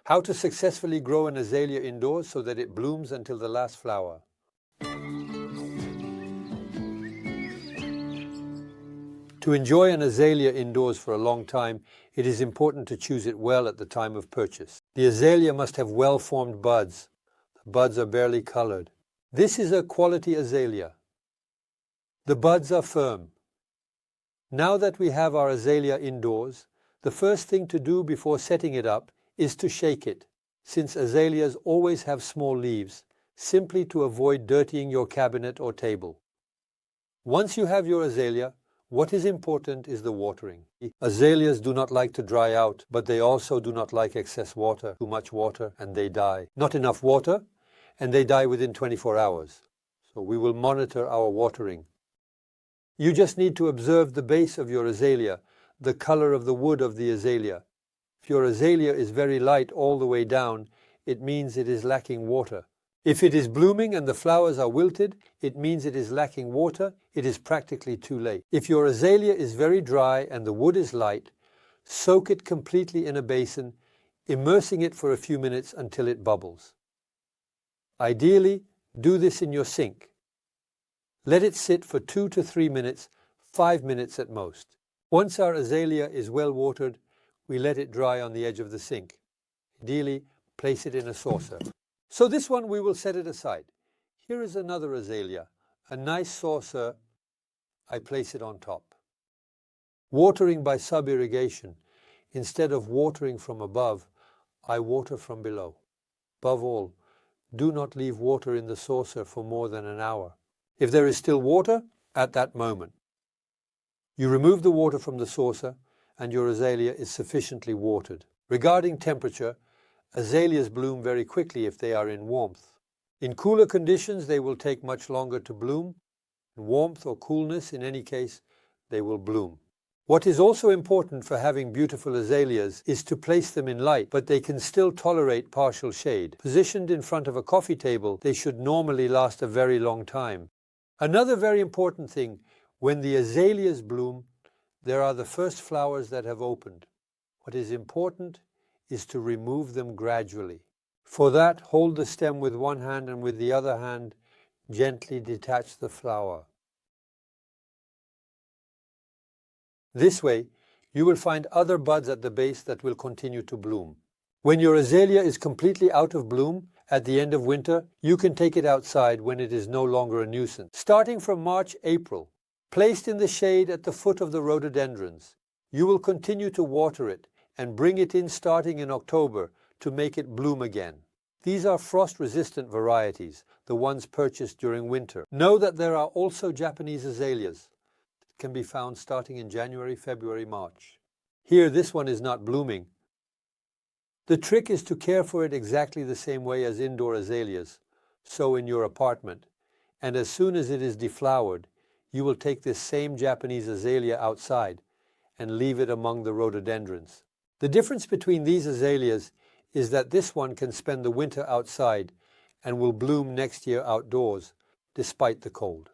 How to successfully grow an azalea indoors so that it blooms until the last flower. To enjoy an azalea indoors for a long time, it is important to choose it well at the time of purchase. The azalea must have well-formed buds. The buds are barely colored. This is a quality azalea. The buds are firm. Now that we have our azalea indoors, the first thing to do before setting it up is to shake it. Since azaleas always have small leaves, simply to avoid dirtying your cabinet or table. Once you have your azalea, what is important is the watering. Azaleas do not like to dry out, but they also do not like excess water, too much water, and they die. Not enough water, and they die within 24 hours. So we will monitor our watering. You just need to observe the base of your azalea, the color of the wood of the azalea. If your azalea is very light all the way down, it means it is lacking water. If it is blooming and the flowers are wilted, it means it is lacking water. It is practically too late. If your azalea is very dry and the wood is light, soak it completely in a basin, immersing it for a few minutes until it bubbles. Ideally, do this in your sink. Let it sit for 2 to 3 minutes, 5 minutes at most. Once our azalea is well watered, we let it dry on the edge of the sink. Ideally, place it in a saucer. So this one we will set it aside. Here is another azalea, a nice saucer. I place it on top. Watering by sub-irrigation. Instead of watering from above, I water from below. Above all, do not leave water in the saucer for more than an hour. If there is still water, at that moment, you remove the water from the saucer and your azalea is sufficiently watered. Regarding temperature, azaleas bloom very quickly if they are in warmth. In cooler conditions, they will take much longer to bloom. In warmth or coolness, in any case, they will bloom. What is also important for having beautiful azaleas is to place them in light, but they can still tolerate partial shade. Positioned in front of a coffee table, they should normally last a very long time. Another very important thing, when the azaleas bloom, there are the first flowers that have opened. What is important is to remove them gradually. For that, hold the stem with one hand and with the other hand, gently detach the flower. This way, you will find other buds at the base that will continue to bloom. When your azalea is completely out of bloom, at the end of winter, you can take it outside when it is no longer a nuisance. Starting from March, April, placed in the shade at the foot of the rhododendrons, you will continue to water it and bring it in starting in October to make it bloom again. These are frost-resistant varieties, the ones purchased during winter. Know that there are also Japanese azaleas that can be found starting in January, February, March. Here, this one is not blooming. The trick is to care for it exactly the same way as indoor azaleas, so in your apartment, and as soon as it is deflowered, you will take this same Japanese azalea outside and leave it among the rhododendrons. The difference between these azaleas is that this one can spend the winter outside and will bloom next year outdoors, despite the cold.